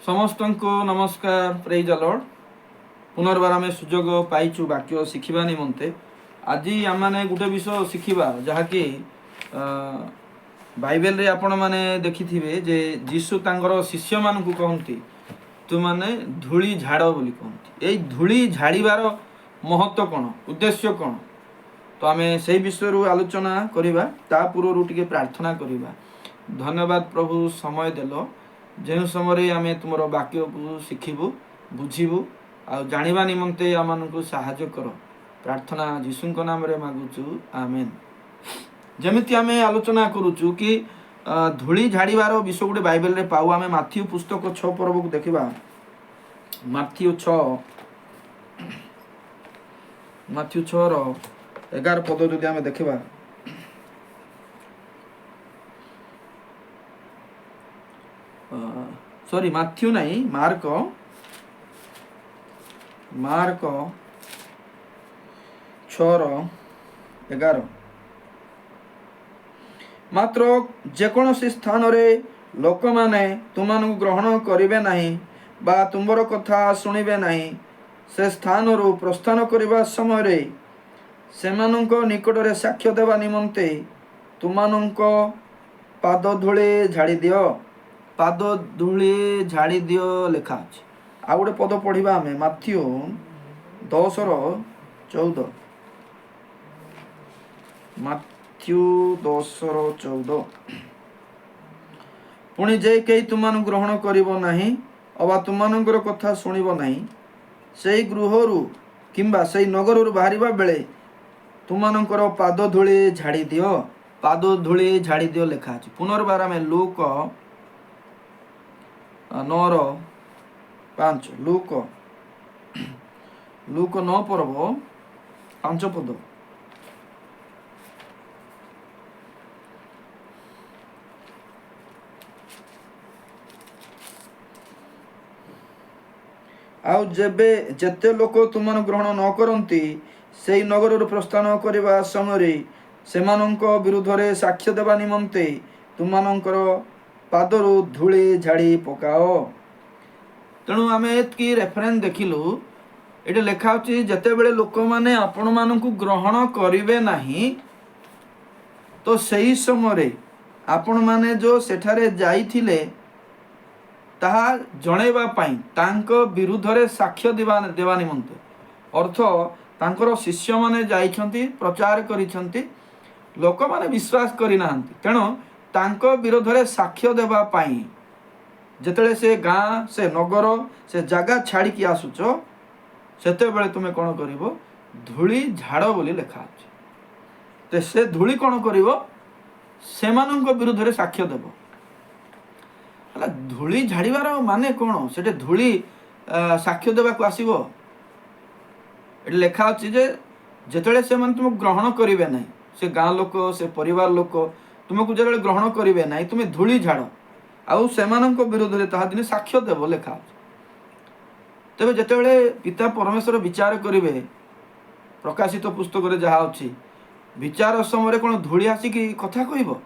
समस्त को नमस्कार। Praise the Lord. पुनर्बार आम सुजोग पाइचु वाक्य शिखा निमंते। आज आम मैंने गोटे विषय शिखा जहाँकि बाइबल रे आपण मैंने देखि जे जीशु तांकर शिष्य मानकु कहती तु माने धूली झाड़ बोली कहती। यही धूली झाड़ीबार महत्व कौन, उद्देश्य कौन, तो आम से विषय आलोचना करवा। ता पूर्व टिके प्रार्थना करवा। धन्यवाद प्रभु, समय देल जो समय आम तुम वाक्य को शिखबू बुझीबू आ जानिबा निमंते आम को साहाय्य कर। प्रार्थना जीशु नाम रे मागुचु, आमेन। जमिति आम आलोचना करुचु कि धूली झाड़ीबार विषय गोटे बाइबल रे पाऊ। आम माथ्यू पुस्तक 6 पर्व को देखा। माथ्यू 6 रो 11 पद जदि आम देखा, सॉरी माथ्यू नहीं, मार्क 6:11। मात्र जेकोसी स्थान रे लोक माने तुमको ग्रहण करिवे नहीं बा तुमर कथा शुणिबे नहीं, से स्थान रु प्रस्थान करने समय रे सेमानंको निकट रे साक्ष्य देवा निमंते तुमको पाद धूली झाड़ी दियो। पाद धूली झाड़ी दियो लेखा अछि। आ गोटे पद पढ़िबा आमे माथ्यू 10:14। माथ्यू 10:14। पुणी जे कई तुमन ग्रहण करिबो नाही अबा तुमनकर कथा शुणिबो नाही, सेई गृहरु किंबा सेई नगररु बाहरिबा बेले तुमनकर पाद धूली झाड़ी दियो। पाद धूली झाड़ी दियो लेखा अछि। पुनर्बार आमे लूक 9:5। लूक 9 पर्व 5 पद। आउ जेबे जेते लोक तुमन ग्रहण न करती से नगर प्रस्थान करने समय सेमानंको विरुद्ध रे साक्ष्य देवा निमंते तुमनकर पादरु धूली झाड़ी पकाओ। तेणु आम एतकी रेफरेन्स देखिलु। ये लेखा होची जते बेले लोक माने आपण मानकु ग्रहण करिवे नाही, तो सही समय आपण माने जो सेठारे जाइथिले ताहा जणेबा पाई तांको विरुद्ध रे साक्ष्य देवा निमंते, अर्थ तांकर शिष्य माने जाइछंती, प्रचार करिछंती, लोक माने विश्वास करि नाहंती। तेणु तांको विरुद्ध रे साक्ष्य देवा पाई जेतेले से गाँ से नगर से जगह छाड़ी की आसुचो, सेते बेले तुमे कोन करिवो, धूली झाड़ बोली लेखा अछि। ते से धूली कोन करिवो, सेमानंको विरुद्ध रे साक्ष्य देबो। हला धूली झाड़ीबार माने कोन, सेटे धूली साक्ष्य देबा को आसीबो। एटे लेखा अछि जे जेतेले से मन तुम ग्रहण करिवे नाही, से गाँ लोक से परिवार लोक तुमको जेतेले ग्रहण करिवे नाही, तुमे धूली झाड़ आउ सेमानंको विरुद्ध रे ताहा दिने साक्ष्य देबो लेखा अछि। तबे जेतेले पिता परमेश्वर विचार करिवे, प्रकाशित पुस्तक रे जहा अछि, विचार समय कोन धूली आसी कि कथा कहिबो,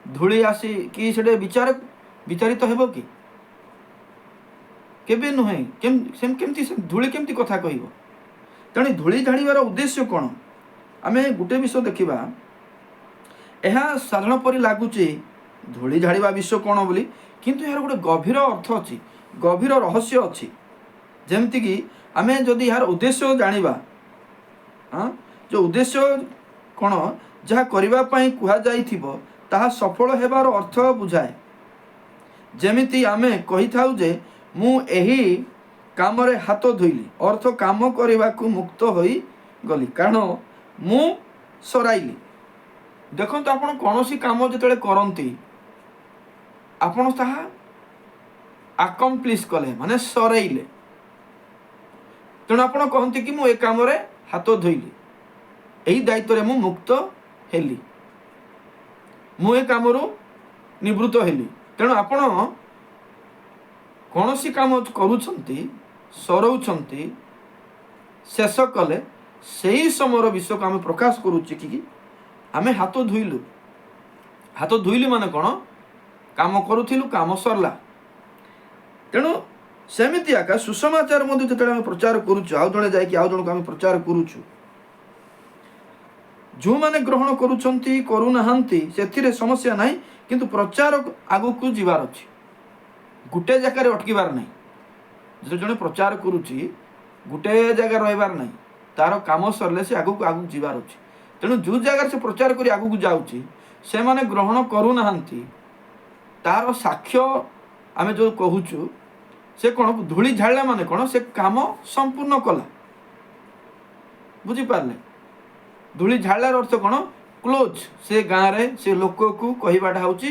धूली आसी कि सेटे विचारित हेबो कि केबे नुहे, केमती धूली केमती कथा कहिबो। तेणु धूली झाड़ीबार उद्देश्य कौन, आम गोटे विषय देखा। यह साधारण परि लगुच धूली झाड़ीबा विषय कौन बोली, किंतु यार गोटे गभीर अर्थ अच्छी, गभीर रहस्य अच्छी। जमती कि आम जदि यार उद्देश्य जानिबा, जो उद्देश्य कौन जहाँ करने कह जाइथिबो ताहा सफल हेबार अर्थ बुझाए। जेमिति आमे कही थाउ जे मु एही काम रे हाथ धोइली, अर्थ काम करने को मुक्त होई गली, कारण मु सराइली। देखो तो आपण कौनसी काम जिते करती आपण ताहा अकम्प्लिश कले माने सराइले। तेणु आपण कहते कि मु ए काम रे हाथ धोइली, यही दायित्व रे मु मुक्त हेली, मु ए काम रु निवृत्त हेली। तेणु आपण कौनसी काम करूछंती, सरौछंती, शेष कले सही समय विषय को आम प्रकाश करुचे कि आमे हाथ धोइलु। हाथ धोइलु माने कौन, काम करूथिलु, काम सरला। तेणु ସେମିତି ଆକା ସୁସମାଚାର ମଧ୍ୟ ଯେତେବେଳେ ଆମେ ପ୍ରଚାର କରୁଛୁ, ଆଉ ଜଣେ ଯାଇକି ଆଉ ଜଣକୁ ଆମେ ପ୍ରଚାର କରୁଛୁ, ଯେଉଁମାନେ ଗ୍ରହଣ କରୁଛନ୍ତି କରୁନାହାନ୍ତି ସେଥିରେ ସମସ୍ୟା ନାହିଁ, କିନ୍ତୁ ପ୍ରଚାର ଆଗକୁ ଯିବାର ଅଛି, ଗୋଟେ ଜାଗାରେ ଅଟକିବାର ନାହିଁ। ଯଦି ଜଣେ ପ୍ରଚାର କରୁଛି ଗୋଟେ ଜାଗାରେ ରହିବାର ନାହିଁ, ତାର କାମ ସରିଲେ ସେ ଆଗକୁ ଆଗକୁ ଯିବାର ଅଛି। ତେଣୁ ଯେଉଁ ଜାଗାରେ ସେ ପ୍ରଚାର କରି ଆଗକୁ ଯାଉଛି ସେମାନେ ଗ୍ରହଣ କରୁନାହାନ୍ତି, ତାର ସାକ୍ଷ୍ୟ ଆମେ ଯେଉଁ କହୁଛୁ, ସେ କ'ଣ ଧୂଳି ଝାଡ଼ିଲା ମାନେ କ'ଣ, ସେ କାମ ସମ୍ପୂର୍ଣ୍ଣ କଲା। ବୁଝିପାରିଲେ? ଧୂଳି ଝାଡ଼ିଲାର ଅର୍ଥ କ'ଣ? କ୍ଲୋଜ୍। ସେ ଗାଁରେ ସେ ଲୋକକୁ କହିବାଟା ହେଉଛି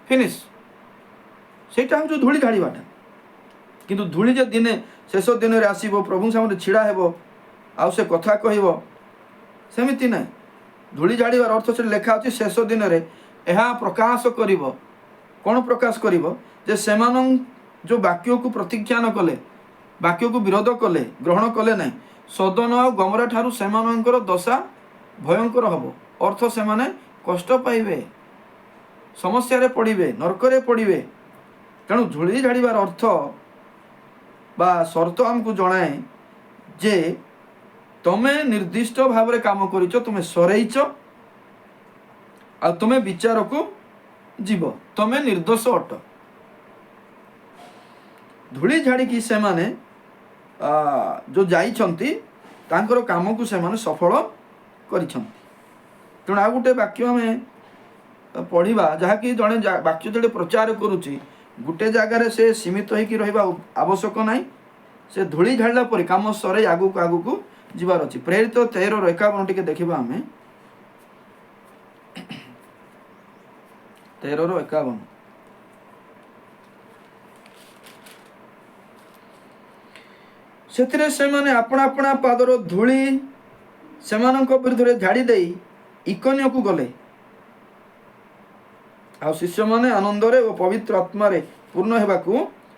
ଫିନିଶ୍। ସେଇଟା ହେଉଛି ଧୂଳି ଝାଡ଼ିବାଟା। କିନ୍ତୁ ଧୂଳି ଯେ ଦିନେ ଶେଷ ଦିନରେ ଆସିବ, ପ୍ରଭୁଙ୍କ ସାମନାରେ ଛିଡ଼ା ହେବ, ଆଉ ସେ କଥା କହିବ, ସେମିତି ନାହିଁ। ଧୂଳି ଝାଡ଼ିବାର ଅର୍ଥ ସେଠି ଲେଖା ଅଛି, ଶେଷ ଦିନରେ ଏହା ପ୍ରକାଶ କରିବ। କ'ଣ ପ୍ରକାଶ କରିବ? ଯେ ସେମାନେ ଯେଉଁ ବାକ୍ୟକୁ ପ୍ରତିଜ୍ଞାନ କଲେ, ବାକ୍ୟକୁ ବିରୋଧ କଲେ, ଗ୍ରହଣ କଲେ ନାହିଁ, ସୋଦମ ଆଉ ଗମୋରା ଠାରୁ ସେମାନଙ୍କର ଦଶା ଭୟଙ୍କର ହେବ। ଅର୍ଥ ସେମାନେ କଷ୍ଟ ପାଇବେ, ସମସ୍ୟାରେ ପଡ଼ିବେ, ନରକରେ ପଡ଼ିବେ। ତେଣୁ ଧୂଳି ଝାଡ଼ିବାର ଅର୍ଥ ବା ସର୍ତ୍ତ ଆମକୁ ଜଣାଏ ଯେ ତମେ ନିର୍ଦ୍ଦିଷ୍ଟ ଭାବରେ କାମ କରିଛ, ତୁମେ ସରେଇଛ, ଆଉ ତୁମେ ବିଚାରକୁ ଯିବ, ତମେ ନିର୍ଦ୍ଦୋଷ ଅଟ। ଧୂଳି ଝାଡ଼ିକି ସେମାନେ ଯେଉଁ ଯାଇଛନ୍ତି ତାଙ୍କର କାମକୁ ସେମାନେ ସଫଳ କରିଛନ୍ତି। ତେଣୁ ଆଉ ଗୋଟେ ବାକ୍ୟ ଆମେ ପଢ଼ିବା, ଯାହାକି ଜଣେ ବାକ୍ୟ ଯେତେବେଳେ ପ୍ରଚାର କରୁଛି ଗୋଟେ ଜାଗାରେ ସେ ସୀମିତ ହୋଇକି ରହିବା ଆବଶ୍ୟକ ନାହିଁ। ସେ ଧୂଳି ଝାଡ଼ିଲା ପରେ କାମ ସରେଇ ଆଗକୁ ଆଗକୁ ଯିବାର ଅଛି। ପ୍ରେରିତ 13:51 ଟିକେ ଦେଖିବା ଆମେ। 13:51 ସେଥିରେ ସେମାନେ ଆପଣା ଆପଣା ପାଦର ଧୂଳି ସେମାନଙ୍କ ବିରୁଦ୍ଧରେ ଝାଡ଼ି ଦେଇ ଇକୋନିୟକୁ ଗଲେ, ଆଉ ଶିଷ୍ୟମାନେ ଆନନ୍ଦରେ ଓ ପବିତ୍ର ଆତ୍ମାରେ ପୂର୍ଣ୍ଣ ହେବାକୁ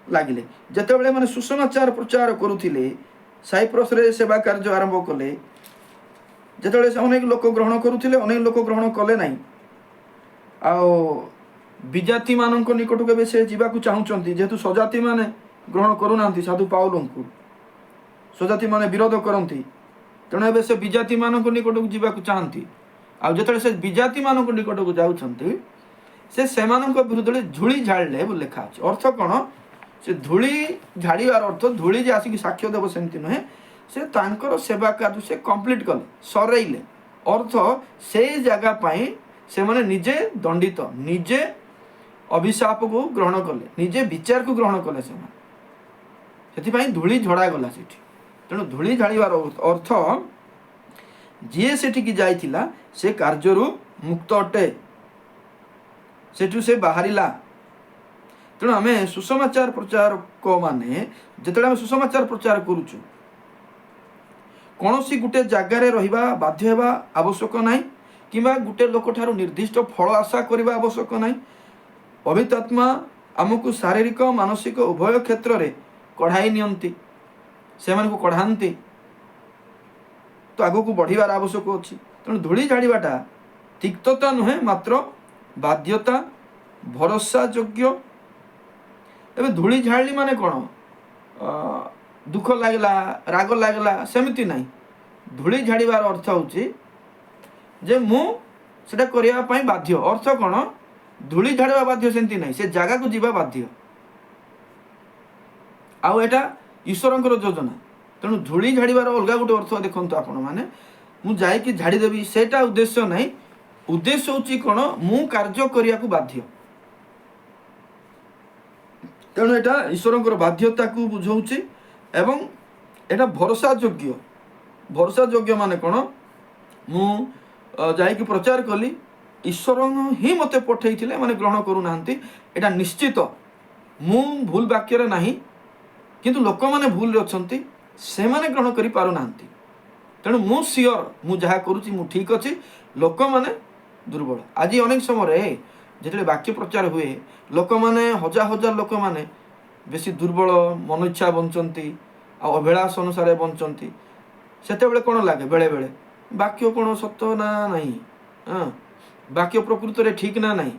ଲାଗିଲେ। ଯେତେବେଳେ ମାନେ ସୁସମାଚାର ପ୍ରଚାର କରୁଥିଲେ, ସାଇପ୍ରସରେ ସେବା କାର୍ଯ୍ୟ ଆରମ୍ଭ କଲେ, ଯେତେବେଳେ ସେ ଅନେକ ଲୋକ ଗ୍ରହଣ କରୁଥିଲେ, ଅନେକ ଲୋକ ଗ୍ରହଣ କଲେ ନାହିଁ। ଆଉ ବିଜାତିମାନଙ୍କ ନିକଟକୁ ଏବେ ସେ ଯିବାକୁ ଚାହୁଁଛନ୍ତି, ଯେହେତୁ ସ୍ୱଜାତିମାନେ ଗ୍ରହଣ କରୁନାହାନ୍ତି ସାଧୁ ପାଉଲଙ୍କୁ, ସ୍ୱଜାତିମାନେ ବିରୋଧ କରନ୍ତି। ତେଣୁ ଏବେ ସେ ବିଜାତିମାନଙ୍କ ନିକଟକୁ ଯିବାକୁ ଚାହାନ୍ତି। ଆଉ ଯେତେବେଳେ ସେ ବିଜାତିମାନଙ୍କ ନିକଟକୁ ଯାଉଛନ୍ତି, ସେ ସେମାନଙ୍କ ବିରୁଦ୍ଧରେ ଧୂଳି ଝାଡ଼ିଲେ ବୋଲି ଲେଖା ଅଛି। ଅର୍ଥ କ'ଣ? ସେ ଧୂଳି ଝାଡ଼ିବାର ଅର୍ଥ ଧୂଳି ଯେ ଆସିକି ସାକ୍ଷ୍ୟ ଦେବ ସେମିତି ନୁହେଁ, ସେ ତାଙ୍କର ସେବା କାର୍ଯ୍ୟ ସେ କମ୍ପ୍ଲିଟ୍ କଲେ, ସରେଇଲେ। ଅର୍ଥ ସେଇ ଜାଗା ପାଇଁ ସେମାନେ ନିଜେ ଦଣ୍ଡିତ, ନିଜେ ଅଭିଶାପକୁ ଗ୍ରହଣ କଲେ, ନିଜେ ବିଚାରକୁ ଗ୍ରହଣ କଲେ ସେମାନେ। ସେଥିପାଇଁ ଧୂଳି ଝଡ଼ାଗଲା ସେଠି। ତେଣୁ ଧୂଳି ଝାଡ଼ିବାର ଅର୍ଥ ଯିଏ ସେଠିକି ଯାଇଥିଲା ସେ କାର୍ଯ୍ୟରୁ ମୁକ୍ତ ଅଟେ, ସେଠୁ ସେ ବାହାରିଲା। ତେଣୁ ଆମେ ସୁସମାଚାର ପ୍ରଚାରକ ମାନେ ଯେତେବେଳେ ଆମେ ସୁସମାଚାର ପ୍ରଚାର କରୁଛୁ, କୌଣସି ଗୋଟେ ଜାଗାରେ ରହିବା ବାଧ୍ୟ ହେବା ଆବଶ୍ୟକ ନାହିଁ, କିମ୍ବା ଗୋଟେ ଲୋକଠାରୁ ନିର୍ଦ୍ଦିଷ୍ଟ ଫଳ ଆଶା କରିବା ଆବଶ୍ୟକ ନାହିଁ। ପବିତ୍ର ଆତ୍ମା ଆମକୁ ଶାରୀରିକ ମାନସିକ ଉଭୟ କ୍ଷେତ୍ରରେ କଢ଼ାଇ ନିଅନ୍ତି, ସେମାନଙ୍କୁ କଢ଼ାନ୍ତି, ତ ଆଗକୁ ବଢ଼ିବାର ଆବଶ୍ୟକ ଅଛି। ତେଣୁ ଧୂଳି ଝାଡ଼ିବାଟା ତିକ୍ତତା ନୁହେଁ, ମାତ୍ର ବାଧ୍ୟତା, ଭରସା ଯୋଗ୍ୟ। ଏବେ ଧୂଳି ଝାଡ଼ିଲି ମାନେ କ'ଣ? ଦୁଃଖ ଲାଗିଲା, ରାଗ ଲାଗିଲା, ସେମିତି ନାହିଁ। ଧୂଳି ଝାଡ଼ିବାର ଅର୍ଥ ହେଉଛି ଯେ ମୁଁ ସେଟା କରିବା ପାଇଁ ବାଧ୍ୟ। ଅର୍ଥ କ'ଣ? ଧୂଳି ଝାଡ଼ିବା ବାଧ୍ୟ ସେମିତି ନାହିଁ, ସେ ଜାଗାକୁ ଯିବା ବାଧ୍ୟ। ଆଉ ଏଇଟା ଈଶ୍ୱରଙ୍କର ଯୋଜନା। ତେଣୁ ଧୂଳି ଝାଡ଼ିବାର ଅଲଗା ଗୋଟେ ଅର୍ଥ ଦେଖନ୍ତୁ ଆପଣମାନେ, ମୁଁ ଯାଇକି ଝାଡ଼ିଦେବି ସେଇଟା ଉଦ୍ଦେଶ୍ୟ ନାହିଁ। ଉଦ୍ଦେଶ୍ୟ ହେଉଛି କ'ଣ? ମୁଁ କାର୍ଯ୍ୟ କରିବାକୁ ବାଧ୍ୟ। ତେଣୁ ଏଇଟା ଈଶ୍ୱରଙ୍କର ବାଧ୍ୟତାକୁ ବୁଝାଉଛି ଏବଂ ଏଇଟା ଭରସା ଯୋଗ୍ୟ। ଭରସା ଯୋଗ୍ୟ ମାନେ କ'ଣ? ମୁଁ ଯାଇକି ପ୍ରଚାର କଲି, ଈଶ୍ୱର ହିଁ ମୋତେ ପଠାଇଥିଲେ, ମାନେ ଗ୍ରହଣ କରୁନାହାନ୍ତି, ଏଇଟା ନିଶ୍ଚିତ। ମୁଁ ଭୁଲ ବାକ୍ୟରେ ନାହିଁ, କିନ୍ତୁ ଲୋକମାନେ ଭୁଲରେ ଅଛନ୍ତି, ସେମାନେ ଗ୍ରହଣ କରିପାରୁନାହାନ୍ତି। ତେଣୁ ମୁଁ ସିଓର, ମୁଁ ଯାହା କରୁଛି ମୁଁ ଠିକ୍ ଅଛି, ଲୋକମାନେ ଦୁର୍ବଳ। ଆଜି ଅନେକ ସମୟରେ ଯେତେବେଳେ ବାକ୍ୟ ପ୍ରଚାର ହୁଏ, ଲୋକମାନେ ହଜାର ହଜାର ଲୋକମାନେ ବେଶୀ ଦୁର୍ବଳ, ମନ ଇଚ୍ଛା ବଞ୍ଚନ୍ତି, ଆଉ ଅଭିଳାଷ ଅନୁସାରେ ବଞ୍ଚନ୍ତି। ସେତେବେଳେ କ'ଣ ଲାଗେ? ବେଳେବେଳେ ବାକ୍ୟ କ'ଣ ସତ ନା ନାହିଁ, ବାକ୍ୟ ପ୍ରକୃତରେ ଠିକ୍ ନା ନାହିଁ,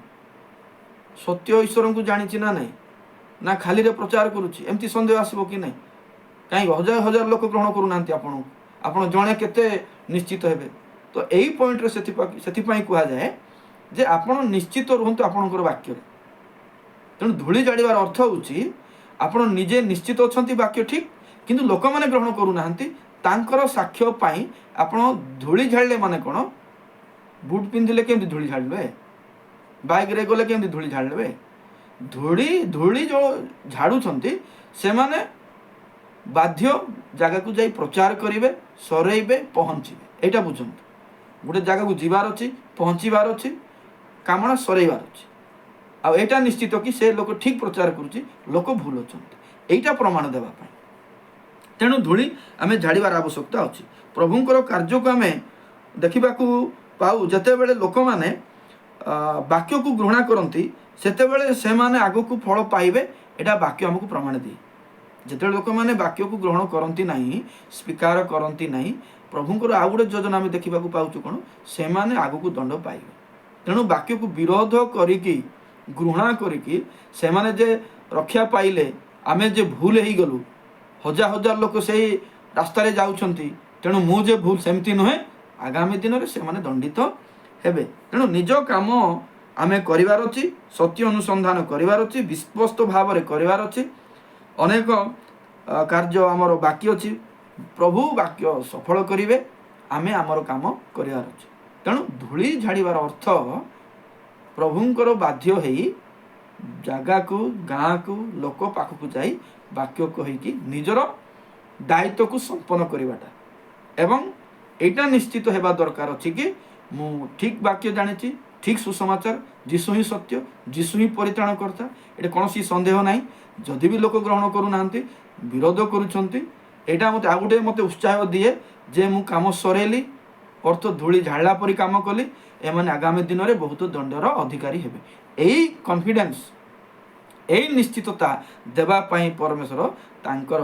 ସତ୍ୟ ଈଶ୍ୱରଙ୍କୁ ଜାଣିଛି ନା ନାହିଁ, ନା ଖାଲିରେ ପ୍ରଚାର କରୁଛି, ଏମିତି ସନ୍ଦେହ ଆସିବ କି ନାହିଁ? କାହିଁକି ହଜାର ହଜାର ଲୋକ ଗ୍ରହଣ କରୁନାହାନ୍ତି ଆପଣଙ୍କୁ, ଆପଣ ଜଣେ କେତେ ନିଶ୍ଚିତ ହେବେ? ତ ଏଇ ପଏଣ୍ଟରେ ସେଥିପାଇଁ କୁହାଯାଏ ଯେ ଆପଣ ନିଶ୍ଚିତ ରୁହନ୍ତୁ ଆପଣଙ୍କର ବାକ୍ୟରେ। ତେଣୁ ଧୂଳି ଜାଳିବାର ଅର୍ଥ ହେଉଛି ଆପଣ ନିଜେ ନିଶ୍ଚିତ ଅଛନ୍ତି ବାକ୍ୟ ଠିକ୍, କିନ୍ତୁ ଲୋକମାନେ ଗ୍ରହଣ କରୁନାହାନ୍ତି, ତାଙ୍କର ସାକ୍ଷ୍ୟ ପାଇଁ ଆପଣ ଧୂଳି ଝାଡ଼ିଲେ ମାନେ କ'ଣ? ବୁଟ୍ ପିନ୍ଧିଲେ କେମିତି ଧୂଳି ଝାଡ଼ିବେ? ବାଇକ୍ରେ ଗଲେ କେମିତି ଧୂଳି ଝାଡ଼ିବେ? ଧୂଳି ଯେଉଁ ଝାଡ଼ୁଛନ୍ତି ସେମାନେ ବାଧ୍ୟ ଜାଗାକୁ ଯାଇ ପ୍ରଚାର କରିବେ, ସରେଇବେ, ପହଞ୍ଚିବେ। ଏଇଟା ବୁଝନ୍ତୁ। ଗୋଟେ ଜାଗାକୁ ଯିବାର ଅଛି, ପହଞ୍ଚିବାର ଅଛି, କାମଣା ସରେଇବାର ଅଛି। ଆଉ ଏଇଟା ନିଶ୍ଚିତ କି ସେ ଲୋକ ଠିକ୍ ପ୍ରଚାର କରୁଛି, ଲୋକ ଭୁଲ ଅଛନ୍ତି, ଏଇଟା ପ୍ରମାଣ ଦେବା ପାଇଁ। ତେଣୁ ଧୂଳି ଆମେ ଝାଡ଼ିବାର ଆବଶ୍ୟକତା ଅଛି। ପ୍ରଭୁଙ୍କର କାର୍ଯ୍ୟକୁ ଆମେ ଦେଖିବାକୁ ପାଉ ଯେତେବେଳେ ଲୋକମାନେ ବାକ୍ୟକୁ ଘୃଣା କରନ୍ତି, ସେତେବେଳେ ସେମାନେ ଆଗକୁ ଫଳ ପାଇବେ, ଏଇଟା ବାକ୍ୟ ଆମକୁ ପ୍ରମାଣ ଦିଏ। ଯେତେବେଳେ ଲୋକମାନେ ବାକ୍ୟକୁ ଗ୍ରହଣ କରନ୍ତି ନାହିଁ, ସ୍ୱୀକାର କରନ୍ତି ନାହିଁ, ପ୍ରଭୁଙ୍କର ଆଉ ଗୋଟେ ଯୋଜନା ଆମେ ଦେଖିବାକୁ ପାଉଛୁ କ'ଣ? ସେମାନେ ଆଗକୁ ଦଣ୍ଡ ପାଇବେ। ତେଣୁ ବାକ୍ୟକୁ ବିରୋଧ କରିକି, ଘୃଣା କରିକି ସେମାନେ ଯେ ରକ୍ଷା ପାଇଲେ, ଆମେ ଯେ ଭୁଲ ହେଇଗଲୁ, ହଜାର ହଜାର ଲୋକ ସେଇ ରାସ୍ତାରେ ଯାଉଛନ୍ତି, ତେଣୁ ମୁଁ ଯେ ଭୁଲ, ସେମିତି ନୁହେଁ। ଆଗାମୀ ଦିନରେ ସେମାନେ ଦଣ୍ଡିତ ହେବେ। ତେଣୁ ନିଜ କାମ ଆମେ କରିବାର ଅଛି, ସତ୍ୟ ଅନୁସନ୍ଧାନ କରିବାର ଅଛି, ବିଶ୍ୱସ୍ତ ଭାବରେ କରିବାର ଅଛି। ଅନେକ କାର୍ଯ୍ୟ ଆମର ବାକି ଅଛି, ପ୍ରଭୁ ବାକ୍ୟ ସଫଳ କରିବେ, ଆମେ ଆମର କାମ କରିବାର ଅଛି। ତେଣୁ ଧୂଳି ଝାଡ଼ିବାର ଅର୍ଥ ପ୍ରଭୁଙ୍କର ବାଧ୍ୟ ହେଇ ଜାଗାକୁ, ଗାଁକୁ, ଲୋକ ପାଖକୁ ଯାଇ ବାକ୍ୟ କହିକି ନିଜର ଦାୟିତ୍ୱକୁ ସମ୍ପନ୍ନ କରିବାଟା। ଏବଂ ଏଇଟା ନିଶ୍ଚିତ ହେବା ଦରକାର ଅଛି କି ମୁଁ ଠିକ୍ ବାକ୍ୟ ଜାଣିଛି, ଠିକ୍ ସୁସମାଚାର, ଯୀଶୁ ହିଁ ସତ୍ୟ, ଯୀଶୁ ହିଁ ପରିତ୍ରାଣକର୍ତ୍ତା, ଏଠି କୌଣସି ସନ୍ଦେହ ନାହିଁ। ଯଦି ବି ଲୋକ ଗ୍ରହଣ କରୁନାହାନ୍ତି, ବିରୋଧ କରୁଛନ୍ତି, ଏଇଟା ଆଉ ଗୋଟେ ମୋତେ ଉତ୍ସାହ ଦିଏ ଯେ ମୁଁ କାମ ସରେଇଲି, ଅର୍ଥ ଧୂଳି ଝାଡ଼ିଲା ପରି କାମ କଲି, ଏମାନେ ଆଗାମୀ ଦିନରେ ବହୁତ ଦଣ୍ଡର ଅଧିକାରୀ ହେବେ। ଏଇ କନଫିଡେନ୍ସ, ଏଇ ନିଶ୍ଚିତତା ଦେବା ପାଇଁ ପରମେଶ୍ୱର ତାଙ୍କର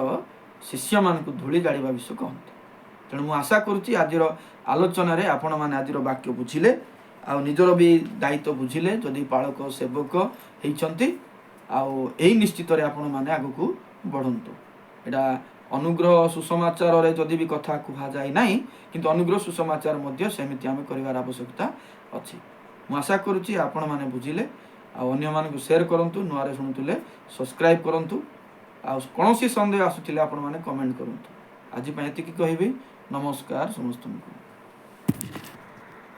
ଶିଷ୍ୟମାନଙ୍କୁ ଧୂଳି ଜାଳିବା ବିଷୟ କହନ୍ତି। ତେଣୁ ମୁଁ ଆଶା କରୁଛି ଆଜିର ଆଲୋଚନାରେ ଆପଣମାନେ ଆଜିର ବାକ୍ୟ ବୁଝିଲେ, ଆଉ ନିଜର ବି ଦାୟିତ୍ୱ ବୁଝିଲେ। ଯଦି ପାଳକ ସେବକ ହେଇଛନ୍ତି, ଆଉ ଏଇ ନିଶ୍ଚିତରେ ଆପଣମାନେ ଆଗକୁ ବଢ଼ନ୍ତୁ। ଏଇଟା ଅନୁଗ୍ରହ ସୁସମାଚାରରେ ଯଦି ବି କଥା କୁହାଯାଏ ନାହିଁ, କିନ୍ତୁ ଅନୁଗ୍ରହ ସୁସମାଚାର ମଧ୍ୟ ସେମିତି ଆମେ କରିବାର ଆବଶ୍ୟକତା ଅଛି। ମୁଁ ଆଶା କରୁଛି ଆପଣମାନେ ବୁଝିଲେ, ଆଉ ଅନ୍ୟମାନଙ୍କୁ ସେୟାର କରନ୍ତୁ। ନୂଆରେ ଶୁଣୁଥିଲେ ସବସ୍କ୍ରାଇବ୍ କରନ୍ତୁ, ଆଉ କୌଣସି ସନ୍ଦେହ ଆସୁଥିଲେ ଆପଣମାନେ କମେଣ୍ଟ କରନ୍ତୁ। ଆଜି ପାଇଁ ଏତିକି କହିବି। ନମସ୍କାର ସମସ୍ତଙ୍କୁ।